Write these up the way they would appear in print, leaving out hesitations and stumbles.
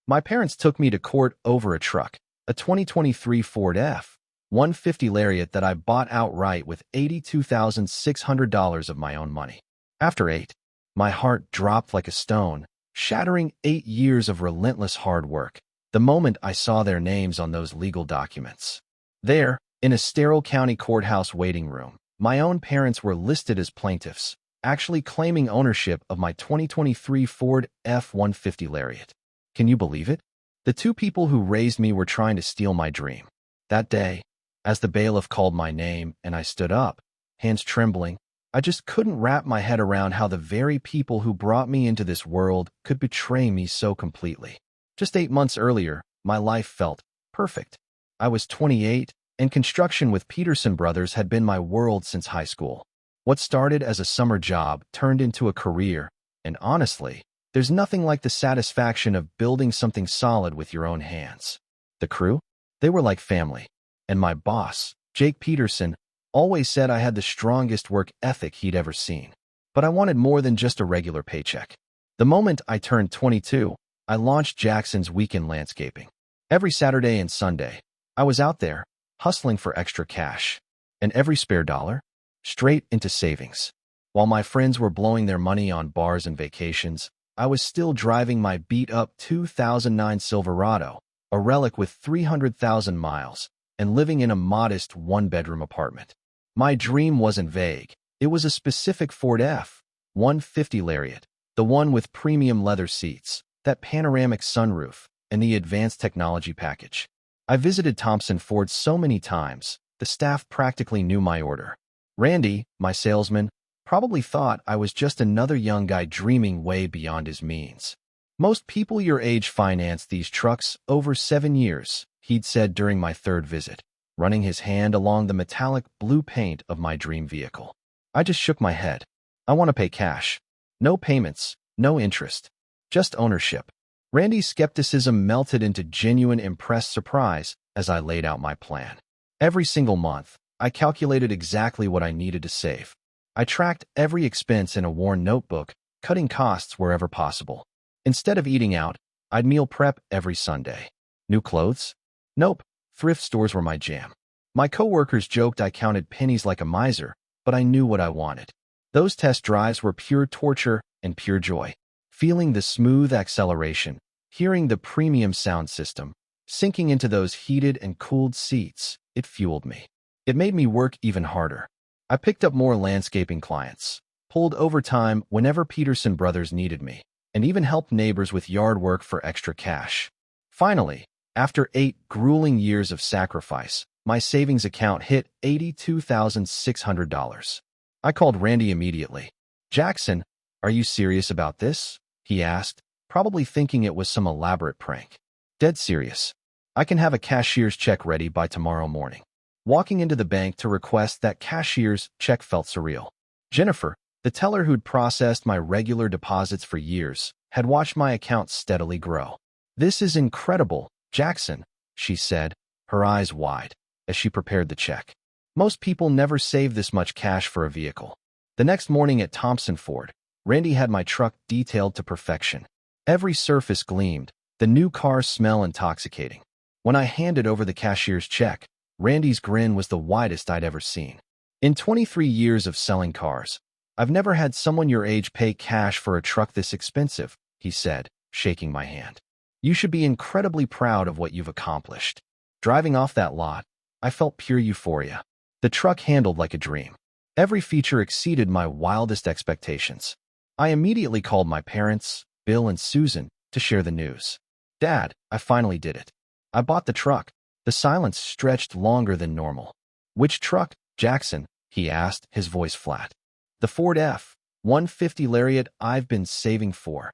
My parents took me to court over a truck, a 2023 Ford F-150 Lariat that I bought outright with $82,600 of my own money. After 8, my heart dropped like a stone, shattering 8 years of relentless hard work, the moment I saw their names on those legal documents. There, in a sterile county courthouse waiting room, my own parents were listed as plaintiffs, actually claiming ownership of my 2023 Ford F-150 Lariat. Can you believe it? The two people who raised me were trying to steal my dream. That day, as the bailiff called my name and I stood up, hands trembling, I just couldn't wrap my head around how the very people who brought me into this world could betray me so completely. Just 8 months earlier, my life felt perfect. I was 28, and construction with Peterson Brothers had been my world since high school. What started as a summer job turned into a career, and honestly, there's nothing like the satisfaction of building something solid with your own hands. The crew? They were like family. And my boss, Jake Peterson, always said I had the strongest work ethic he'd ever seen. But I wanted more than just a regular paycheck. The moment I turned 22, I launched Jackson's Weekend Landscaping. Every Saturday and Sunday, I was out there, hustling for extra cash. And every spare dollar? Straight into savings. While my friends were blowing their money on bars and vacations, I was still driving my beat-up 2009 Silverado, a relic with 300,000 miles, and living in a modest one-bedroom apartment. My dream wasn't vague. It was a specific Ford F-150 Lariat, the one with premium leather seats, that panoramic sunroof, and the advanced technology package. I visited Thompson Ford so many times, the staff practically knew my order. Randy, my salesman, probably thought I was just another young guy dreaming way beyond his means. Most people your age finance these trucks over 7 years, he'd said during my third visit, running his hand along the metallic blue paint of my dream vehicle. I just shook my head. I want to pay cash. No payments, no interest. Just ownership. Randy's skepticism melted into genuine impressed surprise as I laid out my plan. Every single month, I calculated exactly what I needed to save. I tracked every expense in a worn notebook, cutting costs wherever possible. Instead of eating out, I'd meal prep every Sunday. New clothes? Nope, thrift stores were my jam. My coworkers joked I counted pennies like a miser, but I knew what I wanted. Those test drives were pure torture and pure joy. Feeling the smooth acceleration, hearing the premium sound system, sinking into those heated and cooled seats, it fueled me. It made me work even harder. I picked up more landscaping clients, pulled overtime whenever Peterson Brothers needed me, and even helped neighbors with yard work for extra cash. Finally, after 8 grueling years of sacrifice, my savings account hit $82,600. I called Randy immediately. "Jackson, are you serious about this?" he asked, probably thinking it was some elaborate prank. "Dead serious. I can have a cashier's check ready by tomorrow morning." Walking into the bank to request that cashier's check felt surreal. Jennifer, the teller who'd processed my regular deposits for years, had watched my account steadily grow. "This is incredible, Jackson," she said, her eyes wide, as she prepared the check. "Most people never save this much cash for a vehicle." The next morning at Thompson Ford, Randy had my truck detailed to perfection. Every surface gleamed, the new car's smell intoxicating. When I handed over the cashier's check, Randy's grin was the widest I'd ever seen. "In 23 years of selling cars, I've never had someone your age pay cash for a truck this expensive," he said, shaking my hand. "You should be incredibly proud of what you've accomplished." Driving off that lot, I felt pure euphoria. The truck handled like a dream. Every feature exceeded my wildest expectations. I immediately called my parents, Bill and Susan, to share the news. "Dad, I finally did it. I bought the truck." The silence stretched longer than normal. "Which truck, Jackson?" he asked, his voice flat. "The Ford F-150 Lariat I've been saving for.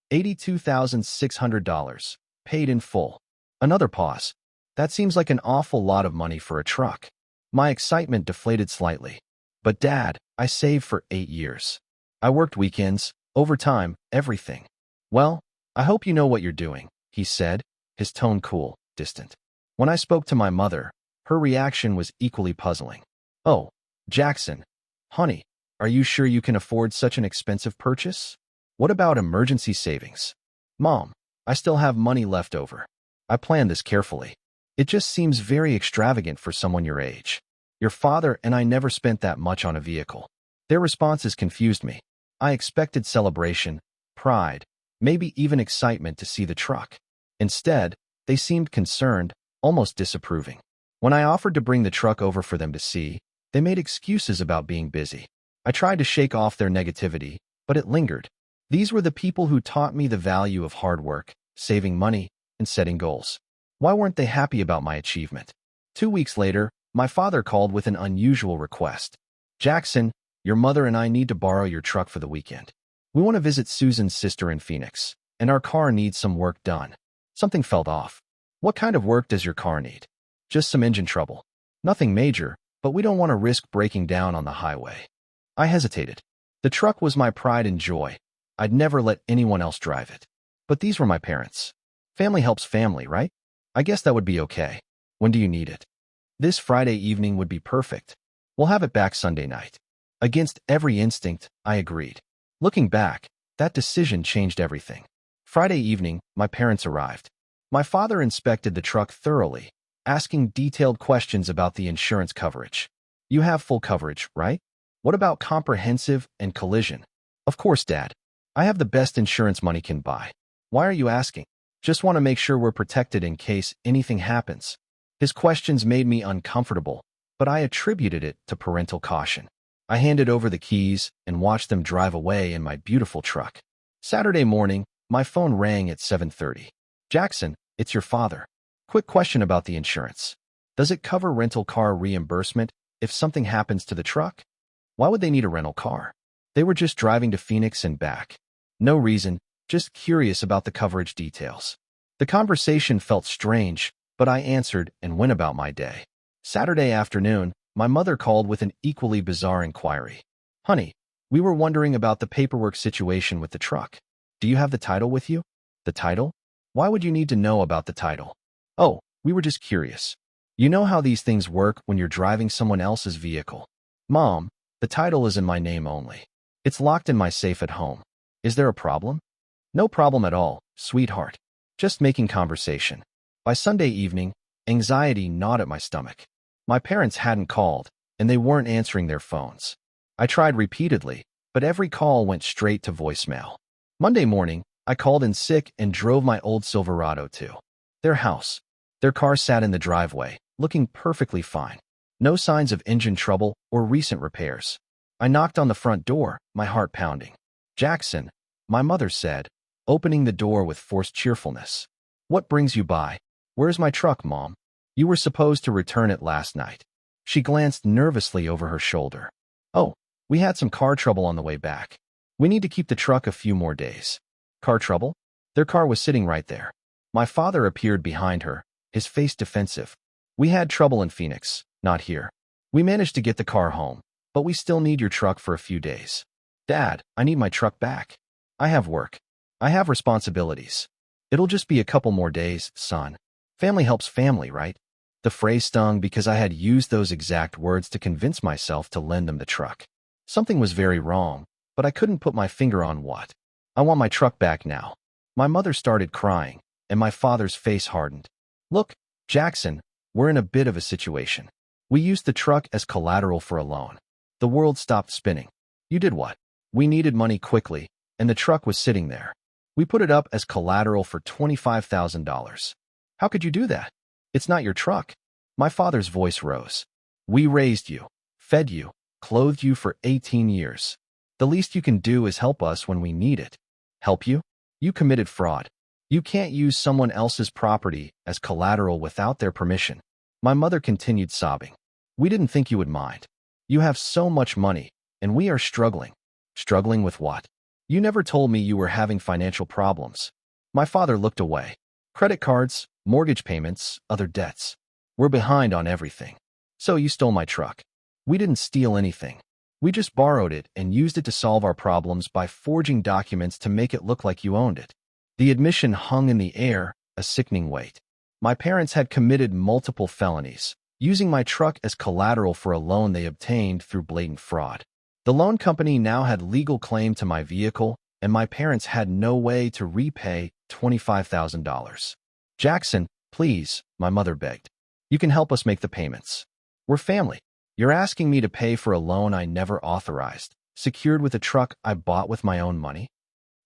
$82,600, paid in full." Another pause. That seems like an awful lot of money for a truck. My excitement deflated slightly. "But Dad, I saved for 8 years. I worked weekends, overtime, everything." "Well, I hope you know what you're doing," he said, his tone cool, distant. When I spoke to my mother, her reaction was equally puzzling. "Oh, Jackson, honey, are you sure you can afford such an expensive purchase? What about emergency savings?" "Mom, I still have money left over. I planned this carefully. It just seems very extravagant for someone your age. Your father and I never spent that much on a vehicle. Their responses confused me. I expected celebration, pride, maybe even excitement to see the truck. Instead, they seemed concerned, almost disapproving. When I offered to bring the truck over for them to see, they made excuses about being busy. I tried to shake off their negativity, but it lingered. These were the people who taught me the value of hard work, saving money, and setting goals. Why weren't they happy about my achievement? 2 weeks later, my father called with an unusual request. Jackson, your mother and I need to borrow your truck for the weekend. We want to visit Susan's sister in Phoenix, and our car needs some work done. Something felt off. What kind of work does your car need? Just some engine trouble. Nothing major, but we don't want to risk breaking down on the highway. I hesitated. The truck was my pride and joy. I'd never let anyone else drive it. But these were my parents. Family helps family, right? I guess that would be okay. When do you need it? This Friday evening would be perfect. We'll have it back Sunday night. Against every instinct, I agreed. Looking back, that decision changed everything. Friday evening, my parents arrived. My father inspected the truck thoroughly, asking detailed questions about the insurance coverage. You have full coverage, right? What about comprehensive and collision? Of course, Dad. I have the best insurance money can buy. Why are you asking? Just want to make sure we're protected in case anything happens. His questions made me uncomfortable, but I attributed it to parental caution. I handed over the keys and watched them drive away in my beautiful truck. Saturday morning, my phone rang at 7:30. Jackson, it's your father. Quick question about the insurance. Does it cover rental car reimbursement if something happens to the truck? Why would they need a rental car? They were just driving to Phoenix and back. No reason, just curious about the coverage details. The conversation felt strange, but I answered and went about my day. Saturday afternoon, my mother called with an equally bizarre inquiry. Honey, we were wondering about the paperwork situation with the truck. Do you have the title with you? The title? Why would you need to know about the title? Oh, we were just curious. You know how these things work when you're driving someone else's vehicle. Mom, the title is in my name only. It's locked in my safe at home. Is there a problem? No problem at all, sweetheart. Just making conversation. By Sunday evening, anxiety gnawed at my stomach. My parents hadn't called, and they weren't answering their phones. I tried repeatedly, but every call went straight to voicemail. Monday morning, I called in sick and drove my old Silverado to their house. Their car sat in the driveway, looking perfectly fine. No signs of engine trouble or recent repairs. I knocked on the front door, my heart pounding. Jackson, my mother said, opening the door with forced cheerfulness. What brings you by? Where's my truck, Mom? You were supposed to return it last night. She glanced nervously over her shoulder. Oh, we had some car trouble on the way back. We need to keep the truck a few more days. Car trouble? Their car was sitting right there. My father appeared behind her, his face defensive. We had trouble in Phoenix, not here. We managed to get the car home, but we still need your truck for a few days. Dad, I need my truck back. I have work. I have responsibilities. It'll just be a couple more days, son. Family helps family, right? The phrase stung because I had used those exact words to convince myself to lend them the truck. Something was very wrong, but I couldn't put my finger on what. I want my truck back now. My mother started crying, and my father's face hardened. Look, Jackson, we're in a bit of a situation. We used the truck as collateral for a loan. The world stopped spinning. You did what? We needed money quickly, and the truck was sitting there. We put it up as collateral for $25,000. How could you do that? It's not your truck. My father's voice rose. We raised you, fed you, clothed you for 18 years. The least you can do is help us when we need it. Help you? You committed fraud. You can't use someone else's property as collateral without their permission. My mother continued sobbing. We didn't think you would mind. You have so much money, and we are struggling. Struggling with what? You never told me you were having financial problems. My father looked away. Credit cards, mortgage payments, other debts. We're behind on everything. So you stole my truck. We didn't steal anything. We just borrowed it and used it to solve our problems by forging documents to make it look like you owned it. The admission hung in the air, a sickening weight. My parents had committed multiple felonies, using my truck as collateral for a loan they obtained through blatant fraud. The loan company now had legal claim to my vehicle, and my parents had no way to repay $25,000. Jackson, please, my mother begged. You can help us make the payments. We're family. You're asking me to pay for a loan I never authorized, secured with a truck I bought with my own money?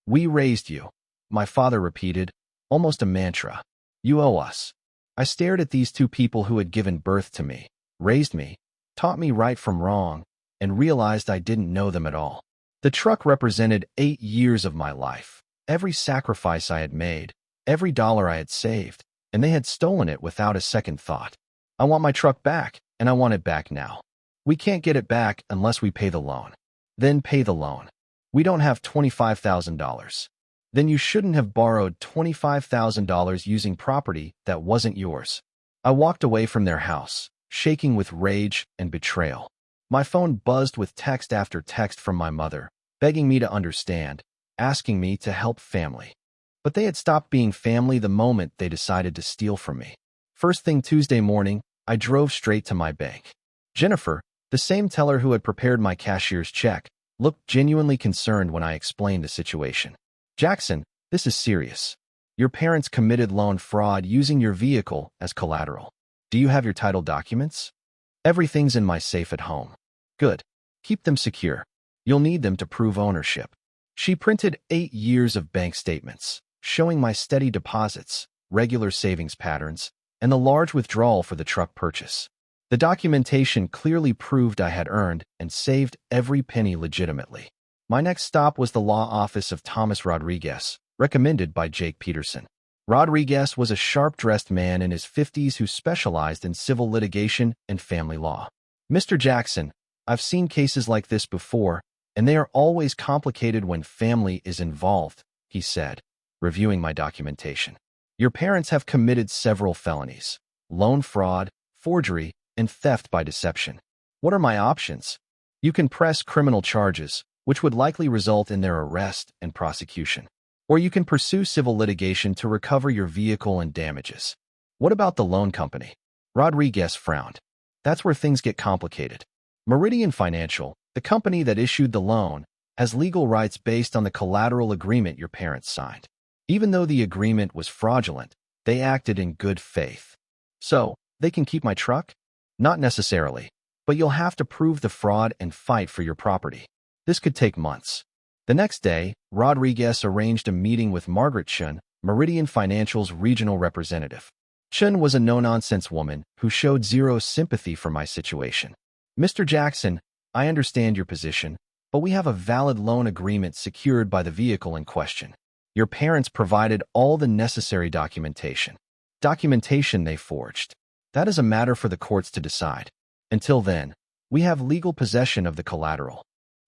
We raised you, my father repeated, almost a mantra. You owe us. I stared at these two people who had given birth to me, raised me, taught me right from wrong, and realized I didn't know them at all. The truck represented 8 years of my life, every sacrifice I had made, every dollar I had saved, and they had stolen it without a second thought. I want my truck back, and I want it back now. We can't get it back unless we pay the loan. Then pay the loan. We don't have $25,000. Then you shouldn't have borrowed $25,000 using property that wasn't yours. I walked away from their house, shaking with rage and betrayal. My phone buzzed with text after text from my mother, begging me to understand, asking me to help family. But they had stopped being family the moment they decided to steal from me. First thing Tuesday morning, I drove straight to my bank. Jennifer, the same teller who had prepared my cashier's check, looked genuinely concerned when I explained the situation. Jackson, this is serious. Your parents committed loan fraud using your vehicle as collateral. Do you have your title documents? Everything's in my safe at home. Good. Keep them secure. You'll need them to prove ownership. She printed 8 years of bank statements, showing my steady deposits, regular savings patterns, and the large withdrawal for the truck purchase. The documentation clearly proved I had earned and saved every penny legitimately. My next stop was the law office of Thomas Rodriguez, recommended by Jake Peterson. Rodriguez was a sharp-dressed man in his 50s who specialized in civil litigation and family law. Mr. Jackson, I've seen cases like this before, and they are always complicated when family is involved, he said, reviewing my documentation. Your parents have committed several felonies: loan fraud, forgery, and theft by deception. What are my options? You can press criminal charges, which would likely result in their arrest and prosecution. Or you can pursue civil litigation to recover your vehicle and damages. What about the loan company? Rodriguez frowned. That's where things get complicated. Meridian Financial, the company that issued the loan, has legal rights based on the collateral agreement your parents signed. Even though the agreement was fraudulent, they acted in good faith. So, they can keep my truck? Not necessarily, but you'll have to prove the fraud and fight for your property. This could take months. The next day, Rodriguez arranged a meeting with Margaret Chun, Meridian Financial's regional representative. Chun was a no-nonsense woman who showed zero sympathy for my situation. Mr. Jackson, I understand your position, but we have a valid loan agreement secured by the vehicle in question. Your parents provided all the necessary documentation. Documentation they forged. That is a matter for the courts to decide. Until then, we have legal possession of the collateral.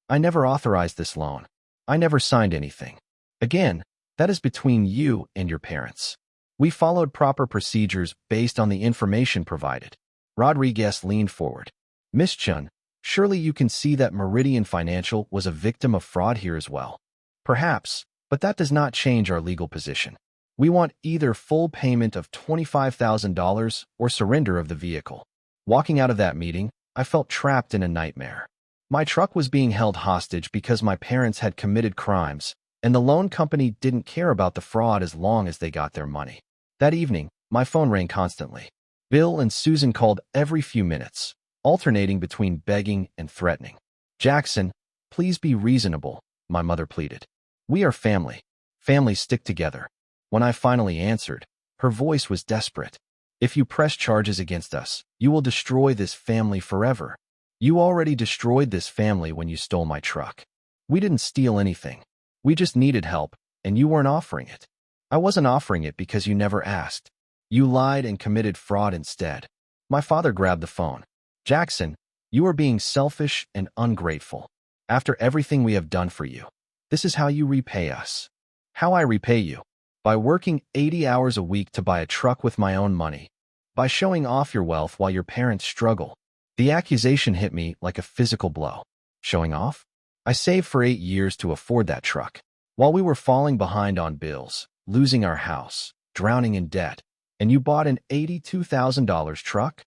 I never authorized this loan. I never signed anything. Again, that is between you and your parents. We followed proper procedures based on the information provided. Rodriguez leaned forward. Miss Chun, surely you can see that Meridian Financial was a victim of fraud here as well. Perhaps, but that does not change our legal position. We want either full payment of $25,000 or surrender of the vehicle. Walking out of that meeting, I felt trapped in a nightmare. My truck was being held hostage because my parents had committed crimes, and the loan company didn't care about the fraud as long as they got their money. That evening, my phone rang constantly. Bill and Susan called every few minutes, alternating between begging and threatening. Jackson, please be reasonable, my mother pleaded. We are family. Families stick together. When I finally answered, her voice was desperate. If you press charges against us, you will destroy this family forever. You already destroyed this family when you stole my truck. We didn't steal anything. We just needed help, and you weren't offering it. I wasn't offering it because you never asked. You lied and committed fraud instead. My father grabbed the phone. Jackson, you are being selfish and ungrateful. After everything we have done for you, this is how you repay us. How I repay you? By working 80 hours a week to buy a truck with my own money. By showing off your wealth while your parents struggle. The accusation hit me like a physical blow. Showing off? I saved for 8 years to afford that truck. While we were falling behind on bills, losing our house, drowning in debt, and you bought an $82,000 truck?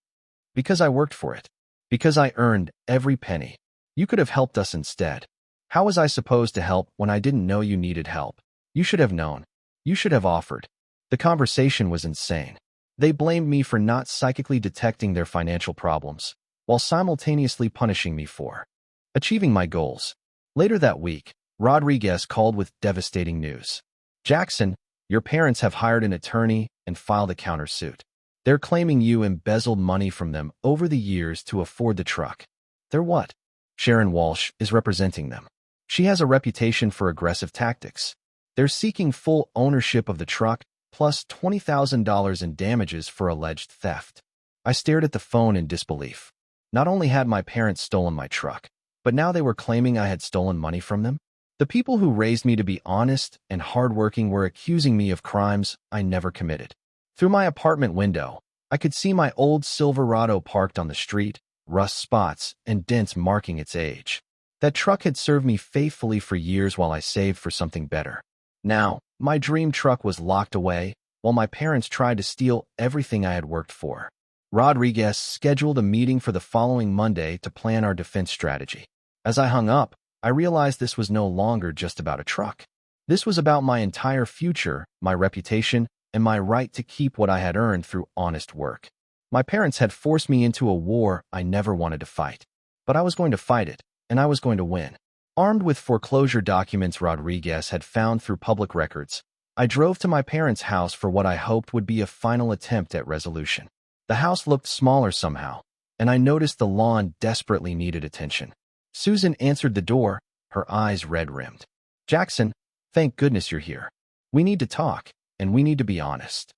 Because I worked for it. Because I earned every penny. You could have helped us instead. How was I supposed to help when I didn't know you needed help? You should have known. You should have offered. The conversation was insane. They blamed me for not psychically detecting their financial problems, while simultaneously punishing me for achieving my goals. Later that week, Rodriguez called with devastating news. Jackson, your parents have hired an attorney and filed a countersuit. They're claiming you embezzled money from them over the years to afford the truck. They're what? Sharon Walsh is representing them. She has a reputation for aggressive tactics. They're seeking full ownership of the truck, plus $20,000 in damages for alleged theft. I stared at the phone in disbelief. Not only had my parents stolen my truck, but now they were claiming I had stolen money from them? The people who raised me to be honest and hardworking were accusing me of crimes I never committed. Through my apartment window, I could see my old Silverado parked on the street, rust spots and dents marking its age. That truck had served me faithfully for years while I saved for something better. Now, my dream truck was locked away, while my parents tried to steal everything I had worked for. Rodriguez scheduled a meeting for the following Monday to plan our defense strategy. As I hung up, I realized this was no longer just about a truck. This was about my entire future, my reputation, and my right to keep what I had earned through honest work. My parents had forced me into a war I never wanted to fight. But I was going to fight it, and I was going to win. Armed with foreclosure documents Rodriguez had found through public records, I drove to my parents' house for what I hoped would be a final attempt at resolution. The house looked smaller somehow, and I noticed the lawn desperately needed attention. Susan answered the door, her eyes red-rimmed. Jackson, thank goodness you're here. We need to talk, and we need to be honest.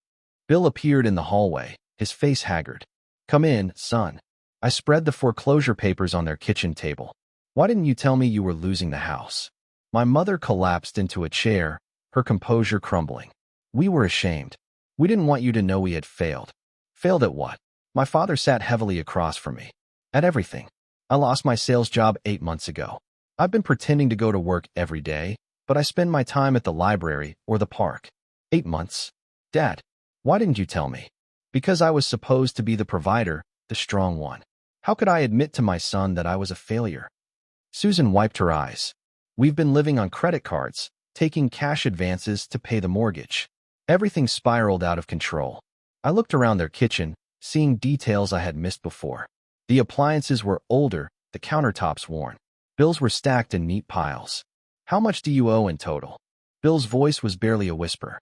Bill appeared in the hallway, his face haggard. Come in, son. I spread the foreclosure papers on their kitchen table. Why didn't you tell me you were losing the house? My mother collapsed into a chair, her composure crumbling. We were ashamed. We didn't want you to know we had failed. Failed at what? My father sat heavily across from me. At everything. I lost my sales job 8 months ago. I've been pretending to go to work every day, but I spend my time at the library or the park. 8 months? Dad, why didn't you tell me? Because I was supposed to be the provider, the strong one. How could I admit to my son that I was a failure? Susan wiped her eyes. We've been living on credit cards, taking cash advances to pay the mortgage. Everything spiraled out of control. I looked around their kitchen, seeing details I had missed before. The appliances were older, the countertops worn. Bills were stacked in neat piles. How much do you owe in total? Bill's voice was barely a whisper.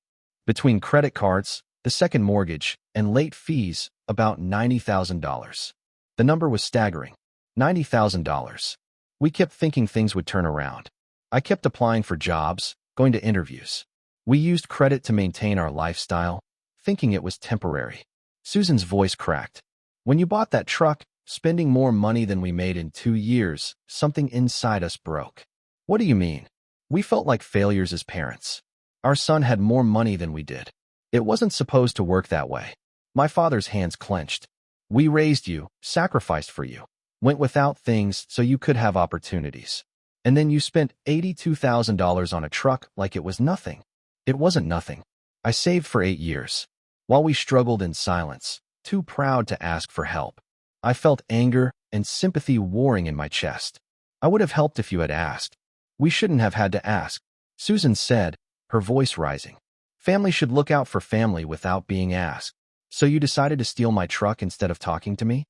Between credit cards, the second mortgage, and late fees, about $90,000. The number was staggering. $90,000. We kept thinking things would turn around. I kept applying for jobs, going to interviews. We used credit to maintain our lifestyle, thinking it was temporary. Susan's voice cracked. When you bought that truck, spending more money than we made in 2 years, something inside us broke. What do you mean? We felt like failures as parents. Our son had more money than we did. It wasn't supposed to work that way. My father's hands clenched. We raised you, sacrificed for you, went without things so you could have opportunities. And then you spent $82,000 on a truck like it was nothing. It wasn't nothing. I saved for 8 years. While we struggled in silence, too proud to ask for help, I felt anger and sympathy warring in my chest. I would have helped if you had asked. We shouldn't have had to ask, Susan said, her voice rising. Family should look out for family without being asked. So you decided to steal my truck instead of talking to me?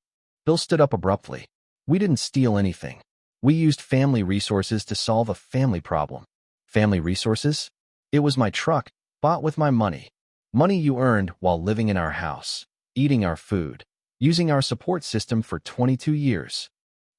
Bill stood up abruptly. We didn't steal anything. We used family resources to solve a family problem. Family resources? It was my truck, bought with my money. Money you earned while living in our house, eating our food, using our support system for 22 years.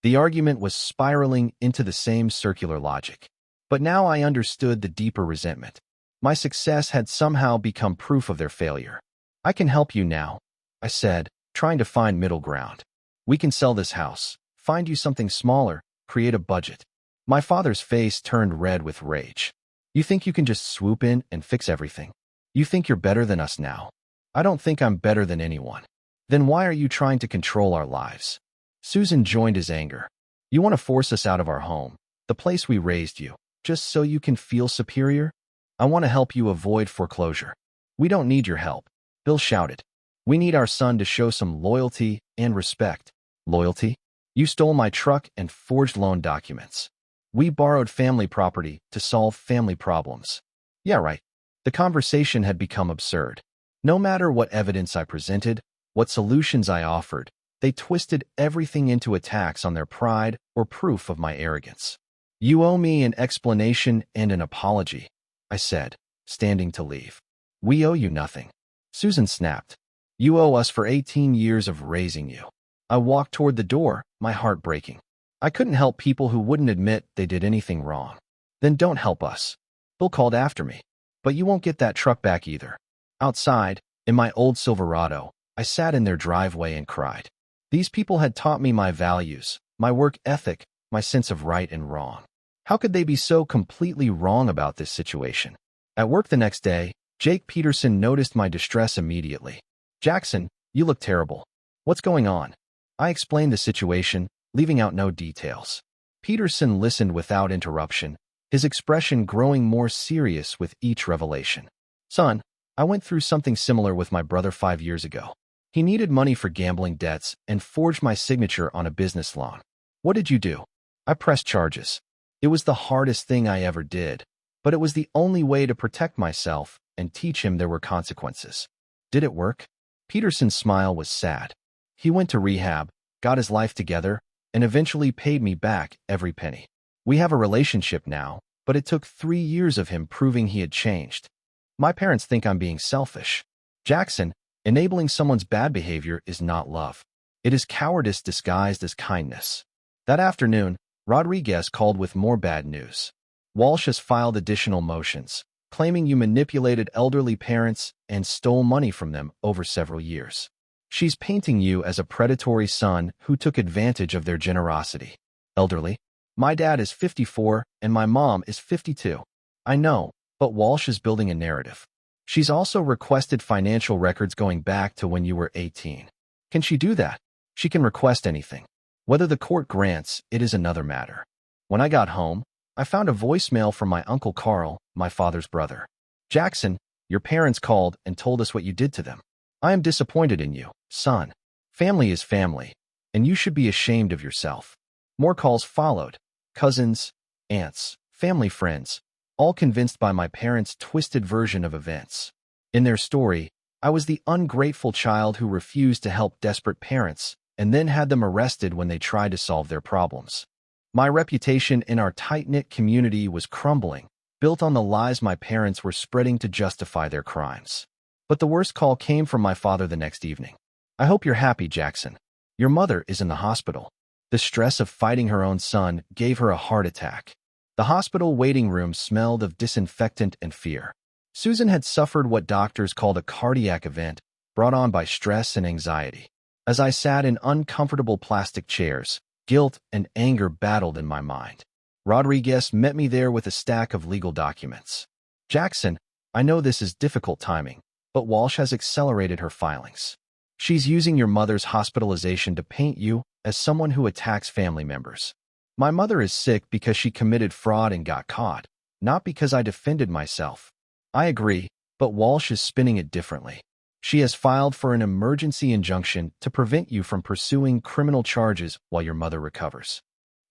The argument was spiraling into the same circular logic. But now I understood the deeper resentment. My success had somehow become proof of their failure. I can help you now, I said, trying to find middle ground. We can sell this house, find you something smaller, create a budget. My father's face turned red with rage. You think you can just swoop in and fix everything? You think you're better than us now? I don't think I'm better than anyone. Then why are you trying to control our lives? Susan joined his anger. You want to force us out of our home, the place we raised you, just so you can feel superior? I want to help you avoid foreclosure. We don't need your help, Bill shouted. We need our son to show some loyalty and respect. Loyalty? You stole my truck and forged loan documents. We borrowed family property to solve family problems. Yeah, right. The conversation had become absurd. No matter what evidence I presented, what solutions I offered, they twisted everything into attacks on their pride or proof of my arrogance. "You owe me an explanation and an apology," I said, standing to leave. "We owe you nothing," Susan snapped. "You owe us for 18 years of raising you." I walked toward the door, my heart breaking. I couldn't help people who wouldn't admit they did anything wrong. "Then don't help us," Bill called after me. "But you won't get that truck back either." Outside, in my old Silverado, I sat in their driveway and cried. These people had taught me my values, my work ethic, my sense of right and wrong. How could they be so completely wrong about this situation? At work the next day, Jake Peterson noticed my distress immediately. "Jackson, you look terrible. What's going on?" I explained the situation, leaving out no details. Peterson listened without interruption, his expression growing more serious with each revelation. "Son, I went through something similar with my brother 5 years ago. He needed money for gambling debts and forged my signature on a business loan. What did you do?" "I pressed charges. It was the hardest thing I ever did, but it was the only way to protect myself and teach him there were consequences." "Did it work?" Peterson's smile was sad. "He went to rehab, got his life together, and eventually paid me back every penny. We have a relationship now, but it took 3 years of him proving he had changed. My parents think I'm being selfish. Jackson, enabling someone's bad behavior is not love. It is cowardice disguised as kindness." That afternoon, Rodriguez called with more bad news. "Walsh has filed additional motions, claiming you manipulated elderly parents and stole money from them over several years. She's painting you as a predatory son who took advantage of their generosity." "Elderly? My dad is 54 and my mom is 52. I know, but Walsh is building a narrative. She's also requested financial records going back to when you were 18. Can she do that?" "She can request anything. Whether the court grants it is another matter." When I got home, I found a voicemail from my Uncle Carl, my father's brother. "Jackson, your parents called and told us what you did to them. I am disappointed in you, son. Family is family, and you should be ashamed of yourself." More calls followed. Cousins, aunts, family friends, all convinced by my parents' twisted version of events. In their story, I was the ungrateful child who refused to help desperate parents and then had them arrested when they tried to solve their problems. My reputation in our tight-knit community was crumbling, built on the lies my parents were spreading to justify their crimes. But the worst call came from my father the next evening. "I hope you're happy, Jackson. Your mother is in the hospital. The stress of fighting her own son gave her a heart attack." The hospital waiting room smelled of disinfectant and fear. Susan had suffered what doctors called a cardiac event, brought on by stress and anxiety. As I sat in uncomfortable plastic chairs, guilt and anger battled in my mind. Rodriguez met me there with a stack of legal documents. "Jackson, I know this is difficult timing, but Walsh has accelerated her filings. She's using your mother's hospitalization to paint you as someone who attacks family members. My mother is sick because she committed fraud and got caught, not because I defended myself." I agree, but Walsh is spinning it differently. She has filed for an emergency injunction to prevent you from pursuing criminal charges while your mother recovers.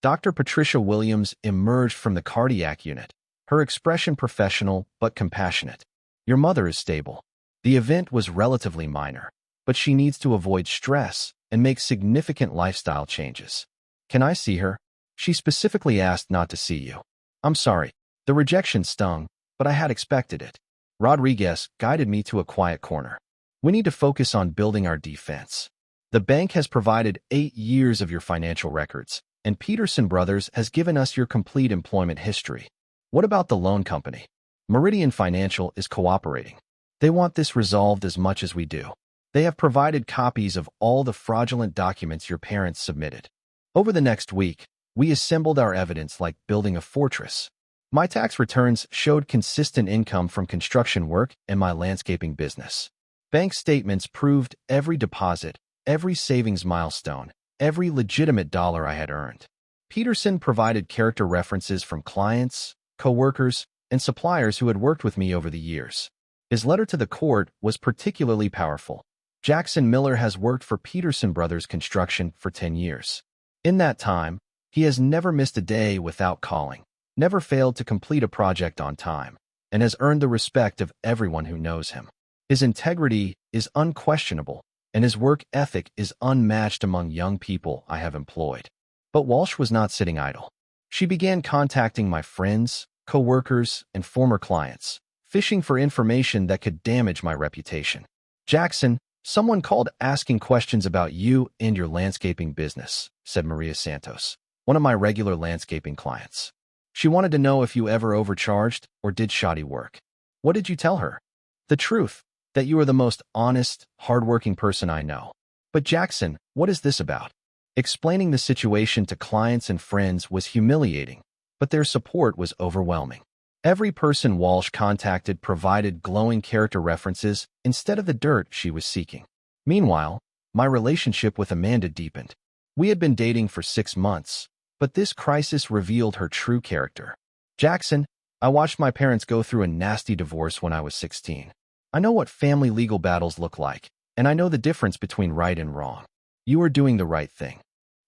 Dr. Patricia Williams emerged from the cardiac unit, her expression professional but compassionate. "Your mother is stable. The event was relatively minor, but she needs to avoid stress and make significant lifestyle changes. Can I see her? She specifically asked not to see you." "I'm sorry. The rejection stung, but I had expected it." Rodriguez guided me to a quiet corner. "We need to focus on building our defense. The bank has provided 8 years of your financial records, and Peterson Brothers has given us your complete employment history. What about the loan company? Meridian Financial is cooperating. They want this resolved as much as we do. They have provided copies of all the fraudulent documents your parents submitted." Over the next week, we assembled our evidence like building a fortress. My tax returns showed consistent income from construction work and my landscaping business. Bank statements proved every deposit, every savings milestone, every legitimate dollar I had earned. Peterson provided character references from clients, coworkers, and suppliers who had worked with me over the years. His letter to the court was particularly powerful. "Jackson Miller has worked for Peterson Brothers Construction for 10 years. In that time, he has never missed a day without calling, never failed to complete a project on time. and has earned the respect of everyone who knows him. His integrity is unquestionable, and his work ethic is unmatched among young people I have employed. But Walsh was not sitting idle. She began contacting my friends, co-workers, and former clients, fishing for information that could damage my reputation. "Jackson, someone called asking questions about you and your landscaping business," said Maria Santos, one of my regular landscaping clients. "She wanted to know if you ever overcharged or did shoddy work." "What did you tell her?" "The truth, that you are the most honest, hardworking person I know." "But Jackson, what is this about?" Explaining the situation to clients and friends was humiliating, but their support was overwhelming. Every person Walsh contacted provided glowing character references instead of the dirt she was seeking. Meanwhile, my relationship with Amanda deepened. We had been dating for 6 months, but this crisis revealed her true character. "Jackson, I watched my parents go through a nasty divorce when I was 16. I know what family legal battles look like, and I know the difference between right and wrong. You are doing the right thing.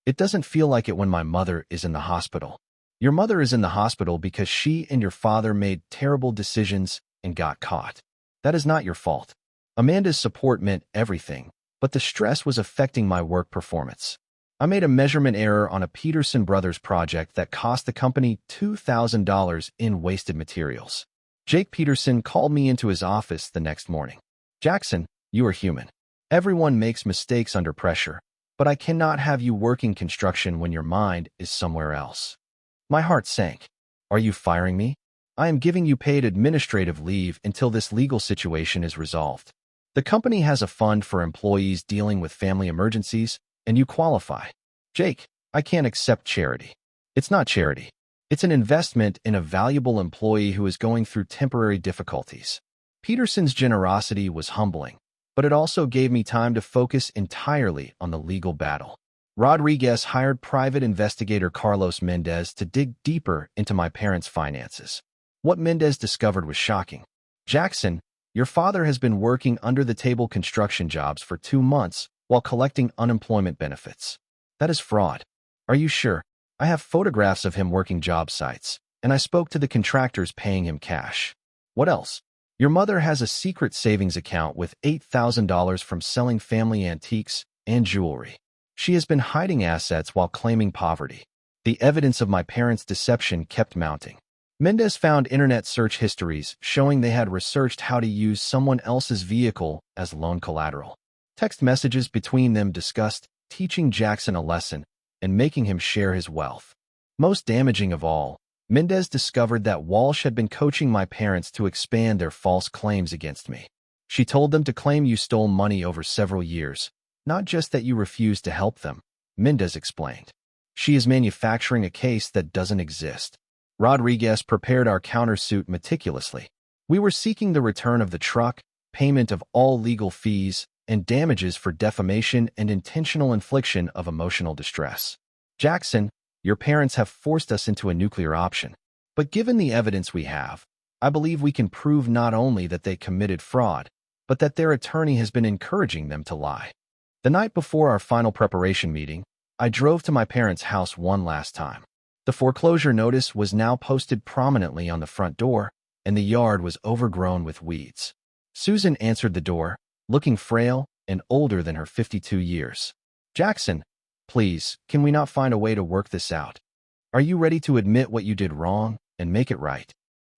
It doesn't feel like it when my mother is in the hospital." "Your mother is in the hospital because she and your father made terrible decisions and got caught. That is not your fault." Amanda's support meant everything, but the stress was affecting my work performance. "I made a measurement error on a Peterson Brothers project that cost the company $2,000 in wasted materials." Jake Peterson called me into his office the next morning. "Jackson, you are human. Everyone makes mistakes under pressure, but I cannot have you working construction when your mind is somewhere else." My heart sank. "Are you firing me?" "I am giving you paid administrative leave until this legal situation is resolved. The company has a fund for employees dealing with family emergencies, and you qualify." "Jake, I can't accept charity." "It's not charity. It's an investment in a valuable employee who is going through temporary difficulties." Peterson's generosity was humbling, but it also gave me time to focus entirely on the legal battle. Rodriguez hired private investigator Carlos Mendez to dig deeper into my parents' finances. What Mendez discovered was shocking. "Jackson, your father has been working under-the-table construction jobs for 2 months while collecting unemployment benefits. That is fraud." "Are you sure?" "I have photographs of him working job sites, and I spoke to the contractors paying him cash." "What else?" "Your mother has a secret savings account with $8,000 from selling family antiques and jewelry. She has been hiding assets while claiming poverty." The evidence of my parents' deception kept mounting. Mendez found internet search histories showing they had researched how to use someone else's vehicle as loan collateral. Text messages between them discussed teaching Jackson a lesson and making him share his wealth. Most damaging of all, Mendez discovered that Walsh had been coaching my parents to expand their false claims against me. "She told them to claim you stole money over several years, not just that you refused to help them," Mendez explained. "She is manufacturing a case that doesn't exist." Rodriguez prepared our countersuit meticulously. We were seeking the return of the truck, payment of all legal fees, and damages for defamation and intentional infliction of emotional distress. "Jackson, your parents have forced us into a nuclear option. But given the evidence we have, I believe we can prove not only that they committed fraud, but that their attorney has been encouraging them to lie." The night before our final preparation meeting, I drove to my parents' house one last time. The foreclosure notice was now posted prominently on the front door, and the yard was overgrown with weeds. Susan answered the door, looking frail and older than her 52 years. "Jackson, please, can we not find a way to work this out? Are you ready to admit what you did wrong and make it right?"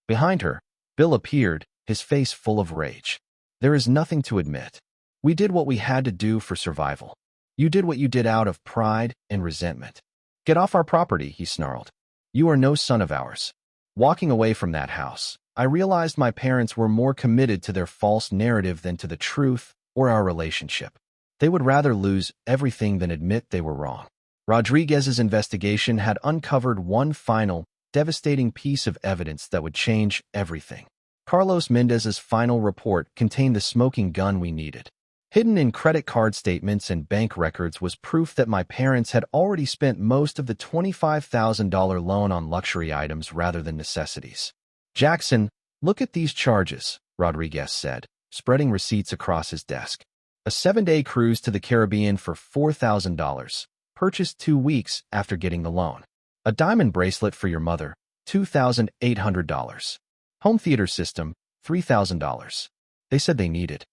Behind her, Bill appeared, his face full of rage. "There is nothing to admit. We did what we had to do for survival. You did what you did out of pride and resentment." "Get off our property," he snarled. "You are no son of ours." Walking away from that house, I realized my parents were more committed to their false narrative than to the truth or our relationship. They would rather lose everything than admit they were wrong. Rodriguez's investigation had uncovered one final, devastating piece of evidence that would change everything. Carlos Mendez's final report contained the smoking gun we needed. Hidden in credit card statements and bank records was proof that my parents had already spent most of the $25,000 loan on luxury items rather than necessities. "Jackson, look at these charges," Rodriguez said, spreading receipts across his desk. "A 7-day cruise to the Caribbean for $4,000, purchased 2 weeks after getting the loan. A diamond bracelet for your mother, $2,800. Home theater system, $3,000. They said they needed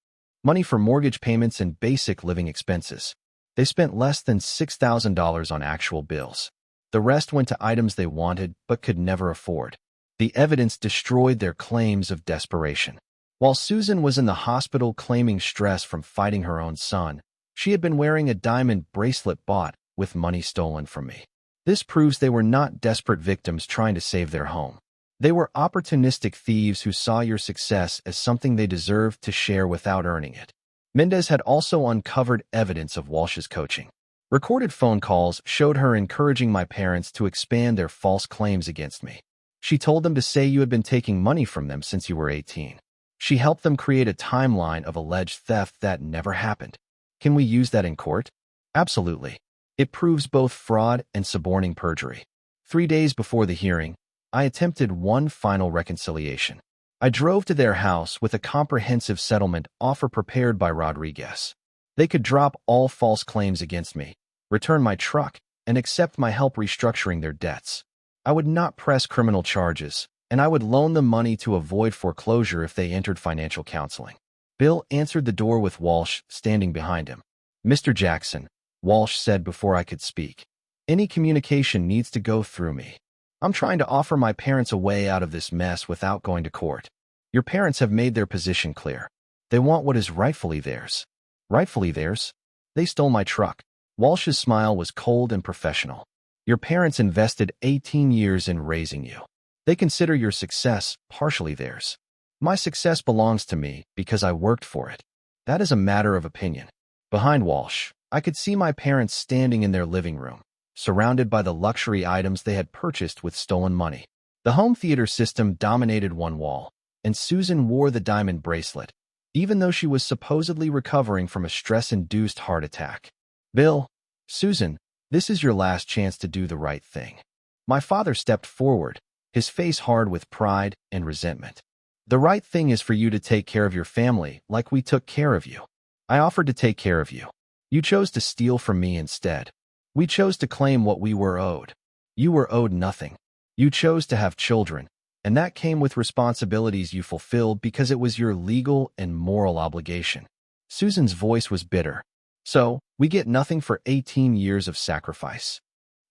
money for mortgage payments and basic living expenses. They spent less than $6,000 on actual bills. The rest went to items they wanted but could never afford. The evidence destroyed their claims of desperation. While Susan was in the hospital claiming stress from fighting her own son, she had been wearing a diamond bracelet bought with money stolen from me. This proves they were not desperate victims trying to save their home. They were opportunistic thieves who saw your success as something they deserved to share without earning it. Mendez had also uncovered evidence of Walsh's coaching. Recorded phone calls showed her encouraging my parents to expand their false claims against me. She told them to say you had been taking money from them since you were 18. She helped them create a timeline of alleged theft that never happened. Can we use that in court? Absolutely. It proves both fraud and suborning perjury. 3 days before the hearing, I attempted one final reconciliation. I drove to their house with a comprehensive settlement offer prepared by Rodriguez. They could drop all false claims against me, return my truck, and accept my help restructuring their debts. I would not press criminal charges, and I would loan them money to avoid foreclosure if they entered financial counseling. Bill answered the door with Walsh standing behind him. "Mr. Jackson," Walsh said before I could speak, "any communication needs to go through me. I'm trying to offer my parents a way out of this mess without going to court. Your parents have made their position clear. They want what is rightfully theirs." "Rightfully theirs?" "They stole my truck." Walsh's smile was cold and professional. "Your parents invested 18 years in raising you. They consider your success partially theirs. My success belongs to me because I worked for it. That is a matter of opinion." Behind Walsh, I could see my parents standing in their living room, surrounded by the luxury items they had purchased with stolen money. The home theater system dominated one wall, and Susan wore the diamond bracelet, even though she was supposedly recovering from a stress-induced heart attack. "Bill, Susan, this is your last chance to do the right thing." My father stepped forward, his face hard with pride and resentment. "The right thing is for you to take care of your family like we took care of you. I offered to take care of you. You chose to steal from me instead. We chose to claim what we were owed. You were owed nothing. You chose to have children, and that came with responsibilities you fulfilled because it was your legal and moral obligation." Susan's voice was bitter. "So, we get nothing for 18 years of sacrifice.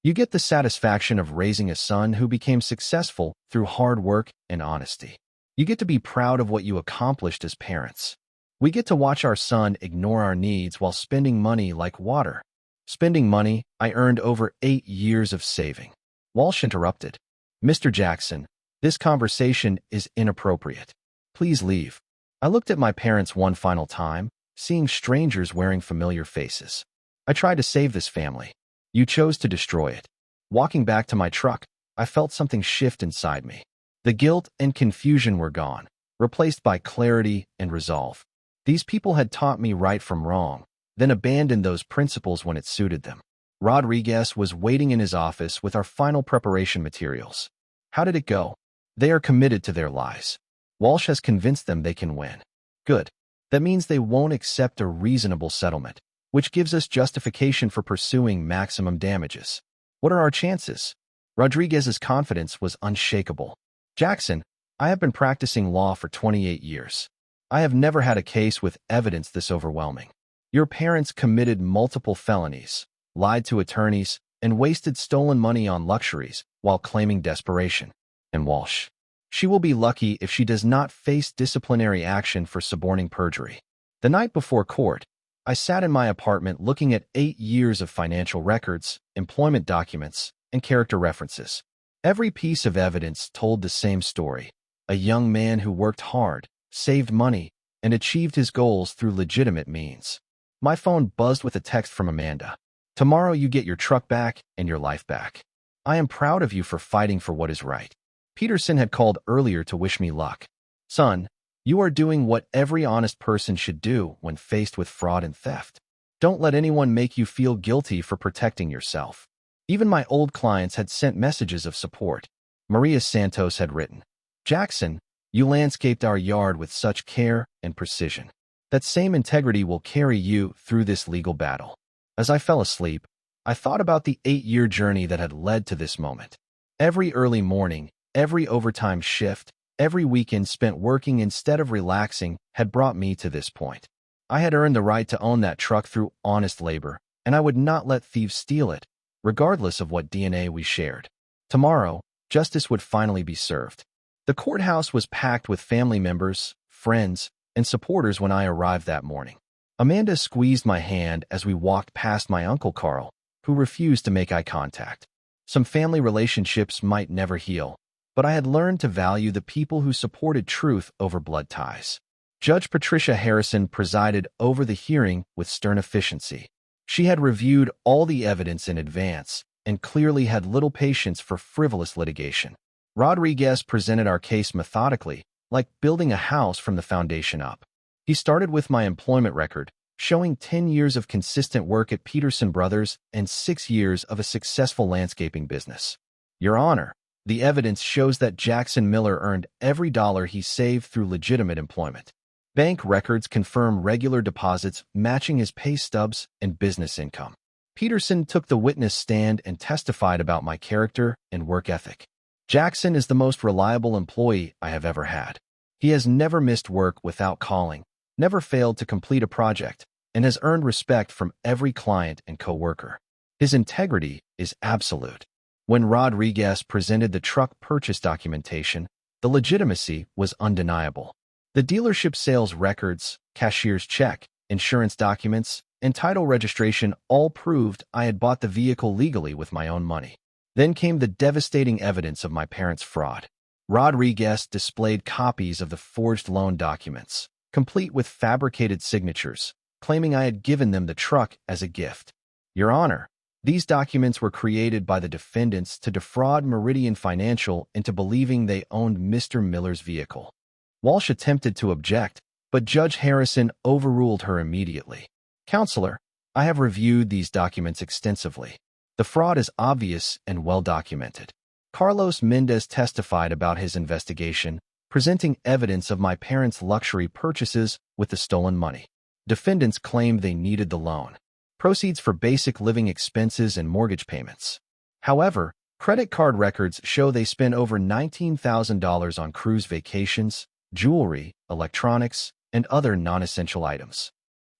You get the satisfaction of raising a son who became successful through hard work and honesty. You get to be proud of what you accomplished as parents. We get to watch our son ignore our needs while spending money like water. Spending money I earned over 8 years of saving." Walsh interrupted. "Mr. Jackson, this conversation is inappropriate. Please leave." I looked at my parents one final time, seeing strangers wearing familiar faces. "I tried to save this family. You chose to destroy it." Walking back to my truck, I felt something shift inside me. The guilt and confusion were gone, replaced by clarity and resolve. These people had taught me right from wrong, then abandoned those principles when it suited them. Rodriguez was waiting in his office with our final preparation materials. "How did it go?" "They are committed to their lies. Walsh has convinced them they can win." "Good. That means they won't accept a reasonable settlement, which gives us justification for pursuing maximum damages." "What are our chances?" Rodriguez's confidence was unshakable. "Jackson, I have been practicing law for 28 years. I have never had a case with evidence this overwhelming. Your parents committed multiple felonies, lied to attorneys, and wasted stolen money on luxuries while claiming desperation." And Walsh, "She will be lucky if she does not face disciplinary action for suborning perjury." The night before court, I sat in my apartment looking at 8 years of financial records, employment documents, and character references. Every piece of evidence told the same story: a young man who worked hard, saved money, and achieved his goals through legitimate means. My phone buzzed with a text from Amanda. "Tomorrow you get your truck back and your life back. I am proud of you for fighting for what is right." Peterson had called earlier to wish me luck. "Son, you are doing what every honest person should do when faced with fraud and theft. Don't let anyone make you feel guilty for protecting yourself." Even my old clients had sent messages of support. Maria Santos had written, "Jackson, you landscaped our yard with such care and precision. That same integrity will carry you through this legal battle." As I fell asleep, I thought about the 8-year journey that had led to this moment. Every early morning, every overtime shift, Every weekend spent working instead of relaxing had brought me to this point. I had earned the right to own that truck through honest labor, and I would not let thieves steal it, regardless of what DNA we shared. Tomorrow, justice would finally be served. The courthouse was packed with family members, friends, and supporters when I arrived that morning. Amanda squeezed my hand as we walked past my Uncle Carl, who refused to make eye contact. Some family relationships might never heal, but I had learned to value the people who supported truth over blood ties. Judge Patricia Harrison presided over the hearing with stern efficiency. She had reviewed all the evidence in advance and clearly had little patience for frivolous litigation. Rodriguez presented our case methodically, like building a house from the foundation up. He started with my employment record, showing 10 years of consistent work at Peterson Brothers and 6 years of a successful landscaping business. Your Honor, the evidence shows that Jackson Miller earned every dollar he saved through legitimate employment. Bank records confirm regular deposits matching his pay stubs and business income. Peterson took the witness stand and testified about my character and work ethic. Jackson is the most reliable employee I have ever had. He has never missed work without calling, never failed to complete a project, and has earned respect from every client and coworker. His integrity is absolute. When Rodriguez presented the truck purchase documentation, the legitimacy was undeniable. The dealership sales records, cashier's check, insurance documents, and title registration all proved I had bought the vehicle legally with my own money. Then came the devastating evidence of my parents' fraud. Rodriguez displayed copies of the forged loan documents, complete with fabricated signatures, claiming I had given them the truck as a gift. Your Honor, these documents were created by the defendants to defraud Meridian Financial into believing they owned Mr. Miller's vehicle. Walsh attempted to object, but Judge Harrison overruled her immediately. Counselor, I have reviewed these documents extensively. The fraud is obvious and well documented. Carlos Mendez testified about his investigation, presenting evidence of my parents' luxury purchases with the stolen money. Defendants claimed they needed the loan, proceeds for basic living expenses and mortgage payments. However, credit card records show they spent over $19,000 on cruise vacations, jewelry, electronics, and other non-essential items.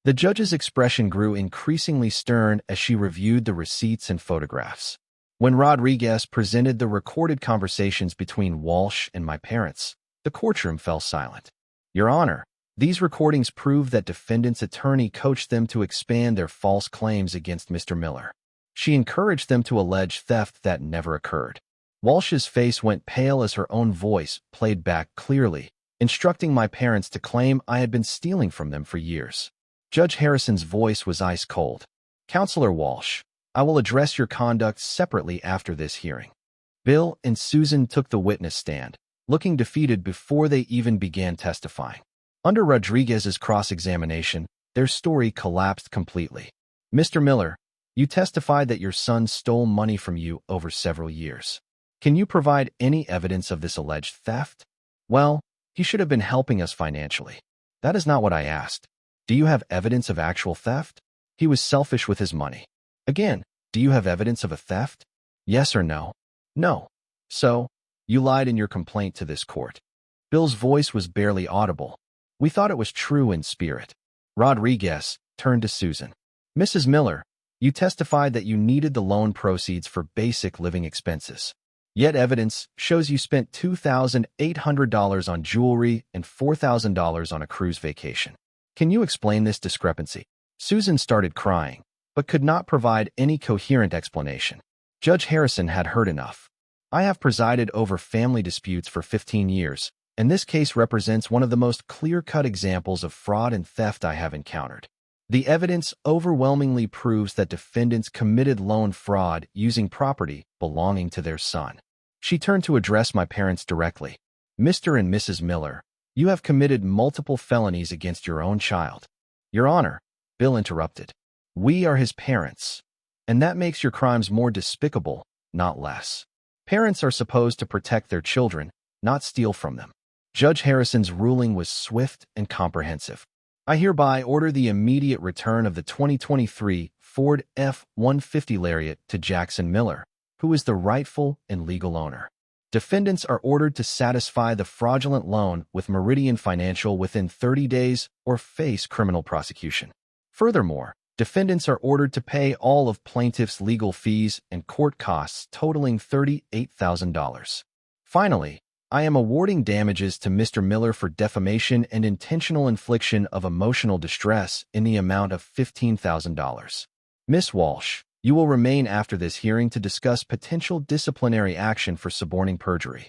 The judge's expression grew increasingly stern as she reviewed the receipts and photographs. When Rodriguez presented the recorded conversations between Walsh and my parents, the courtroom fell silent. Your Honor, these recordings prove that defendant's attorney coached them to expand their false claims against Mr. Miller. She encouraged them to allege theft that never occurred. Walsh's face went pale as her own voice played back clearly, instructing my parents to claim I had been stealing from them for years. Judge Harrison's voice was ice cold. Counselor Walsh, I will address your conduct separately after this hearing. Bill and Susan took the witness stand, looking defeated before they even began testifying. Under Rodriguez's cross-examination, their story collapsed completely. Mr. Miller, you testified that your son stole money from you over several years. Can you provide any evidence of this alleged theft? Well, he should have been helping us financially. That is not what I asked. Do you have evidence of actual theft? He was selfish with his money. Again, do you have evidence of a theft? Yes or no? No. So, you lied in your complaint to this court. Bill's voice was barely audible. We thought it was true in spirit. Rodriguez turned to Susan. Mrs. Miller, you testified that you needed the loan proceeds for basic living expenses. Yet evidence shows you spent $2,800 on jewelry and $4,000 on a cruise vacation. Can you explain this discrepancy? Susan started crying, but could not provide any coherent explanation. Judge Harrison had heard enough. I have presided over family disputes for 15 years, and this case represents one of the most clear-cut examples of fraud and theft I have encountered. The evidence overwhelmingly proves that defendants committed loan fraud using property belonging to their son. She turned to address my parents directly. Mr. and Mrs. Miller, you have committed multiple felonies against your own child. Your Honor, Bill interrupted. We are his parents, and that makes your crimes more despicable, not less. Parents are supposed to protect their children, not steal from them. Judge Harrison's ruling was swift and comprehensive. I hereby order the immediate return of the 2023 Ford F-150 Lariat to Jackson Miller, who is the rightful and legal owner. Defendants are ordered to satisfy the fraudulent loan with Meridian Financial within 30 days or face criminal prosecution. Furthermore, defendants are ordered to pay all of plaintiff's legal fees and court costs totaling $38,000. Finally, I am awarding damages to Mr. Miller for defamation and intentional infliction of emotional distress in the amount of $15,000. Ms. Walsh, you will remain after this hearing to discuss potential disciplinary action for suborning perjury.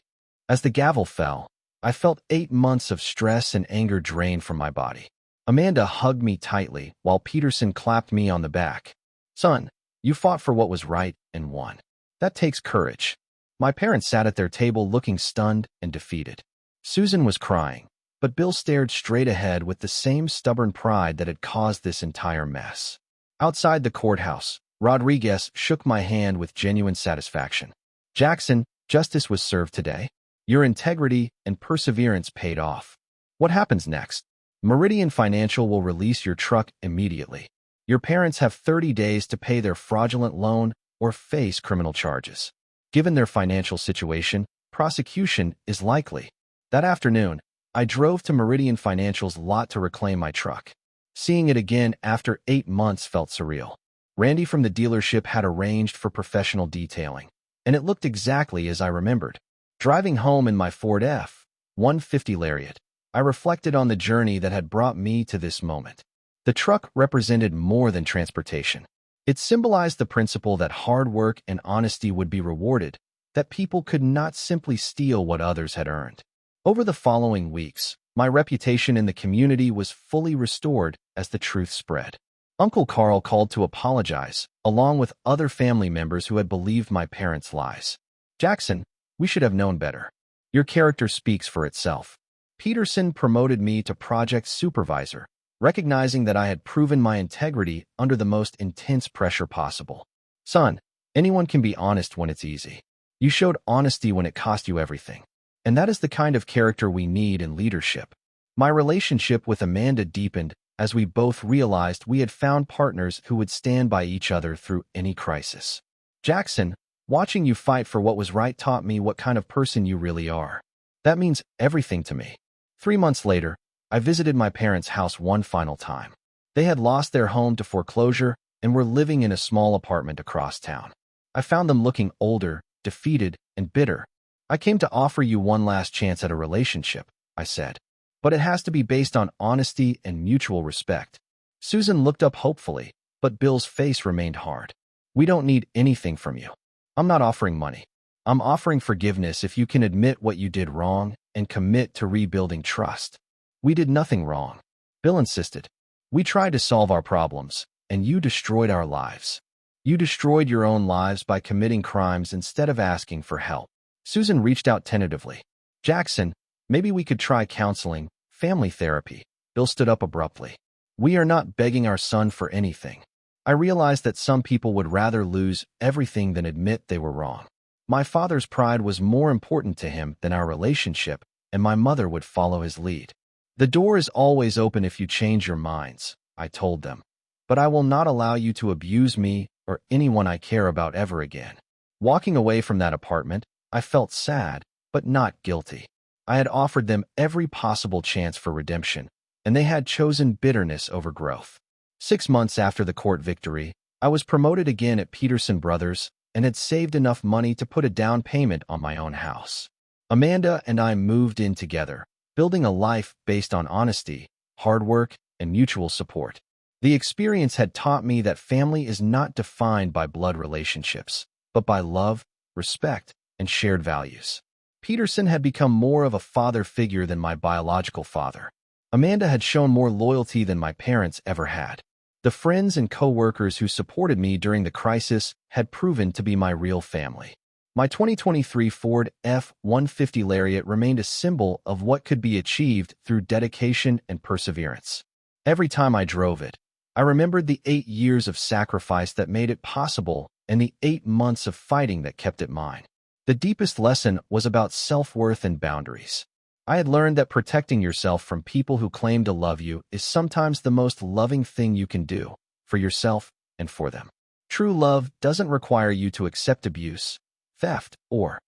As the gavel fell, I felt 8 months of stress and anger drain from my body. Amanda hugged me tightly while Peterson clapped me on the back. Son, you fought for what was right and won. That takes courage. My parents sat at their table looking stunned and defeated. Susan was crying, but Bill stared straight ahead with the same stubborn pride that had caused this entire mess. Outside the courthouse, Rodriguez shook my hand with genuine satisfaction. Jackson, justice was served today. Your integrity and perseverance paid off. What happens next? Meridian Financial will release your truck immediately. Your parents have 30 days to pay their fraudulent loan or face criminal charges. Given their financial situation, prosecution is likely. That afternoon, I drove to Meridian Financial's lot to reclaim my truck. Seeing it again after 8 months felt surreal. Randy from the dealership had arranged for professional detailing, and it looked exactly as I remembered. Driving home in my Ford F-150 Lariat, I reflected on the journey that had brought me to this moment. The truck represented more than transportation. It symbolized the principle that hard work and honesty would be rewarded, that people could not simply steal what others had earned. Over the following weeks, my reputation in the community was fully restored as the truth spread. Uncle Carl called to apologize, along with other family members who had believed my parents' lies. Jackson, we should have known better. Your character speaks for itself. Peterson promoted me to project supervisor, recognizing that I had proven my integrity under the most intense pressure possible. Son, anyone can be honest when it's easy. You showed honesty when it cost you everything. And that is the kind of character we need in leadership. My relationship with Amanda deepened as we both realized we had found partners who would stand by each other through any crisis. Jackson, watching you fight for what was right taught me what kind of person you really are. That means everything to me. 3 months later, I visited my parents' house one final time. They had lost their home to foreclosure and were living in a small apartment across town. I found them looking older, defeated, and bitter. I came to offer you one last chance at a relationship, I said. But it has to be based on honesty and mutual respect. Susan looked up hopefully, but Bill's face remained hard. We don't need anything from you. I'm not offering money. I'm offering forgiveness if you can admit what you did wrong and commit to rebuilding trust. We did nothing wrong. Bill insisted. We tried to solve our problems, and you destroyed our lives. You destroyed your own lives by committing crimes instead of asking for help. Susan reached out tentatively. Jackson, maybe we could try counseling, family therapy. Bill stood up abruptly. We are not begging our son for anything. I realized that some people would rather lose everything than admit they were wrong. My father's pride was more important to him than our relationship, and my mother would follow his lead. The door is always open if you change your minds, I told them. But I will not allow you to abuse me or anyone I care about ever again. Walking away from that apartment, I felt sad, but not guilty. I had offered them every possible chance for redemption, and they had chosen bitterness over growth. 6 months after the court victory, I was promoted again at Peterson Brothers and had saved enough money to put a down payment on my own house. Amanda and I moved in together, building a life based on honesty, hard work, and mutual support. The experience had taught me that family is not defined by blood relationships, but by love, respect, and shared values. Peterson had become more of a father figure than my biological father. Amanda had shown more loyalty than my parents ever had. The friends and co-workers who supported me during the crisis had proven to be my real family. My 2023 Ford F-150 Lariat remained a symbol of what could be achieved through dedication and perseverance. Every time I drove it, I remembered the 8 years of sacrifice that made it possible and the 8 months of fighting that kept it mine. The deepest lesson was about self-worth and boundaries. I had learned that protecting yourself from people who claim to love you is sometimes the most loving thing you can do, for yourself and for them. True love doesn't require you to accept abuse, theft, or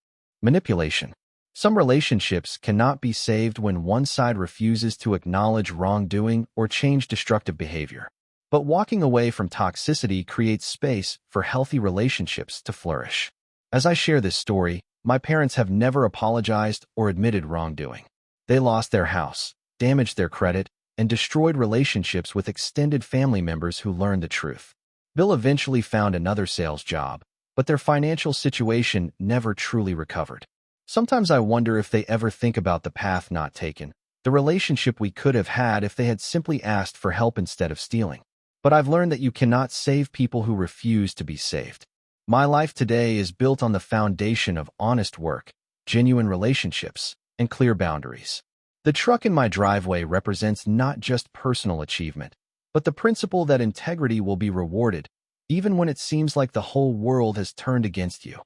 Manipulation. Some relationships cannot be saved when one side refuses to acknowledge wrongdoing or change destructive behavior. But walking away from toxicity creates space for healthy relationships to flourish. As I share this story, my parents have never apologized or admitted wrongdoing. They lost their house, damaged their credit, and destroyed relationships with extended family members who learned the truth. Bill eventually found another sales job, but their financial situation never truly recovered. Sometimes I wonder if they ever think about the path not taken, the relationship we could have had if they had simply asked for help instead of stealing. But I've learned that you cannot save people who refuse to be saved. My life today is built on the foundation of honest work, genuine relationships, and clear boundaries. The truck in my driveway represents not just personal achievement, but the principle that integrity will be rewarded, even when it seems like the whole world has turned against you.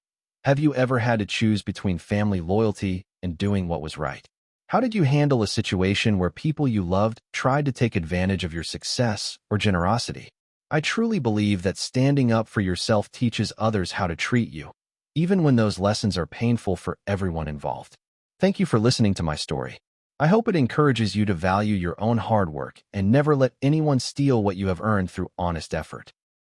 Have you ever had to choose between family loyalty and doing what was right? How did you handle a situation where people you loved tried to take advantage of your success or generosity? I truly believe that standing up for yourself teaches others how to treat you, even when those lessons are painful for everyone involved. Thank you for listening to my story. I hope it encourages you to value your own hard work and never let anyone steal what you have earned through honest effort.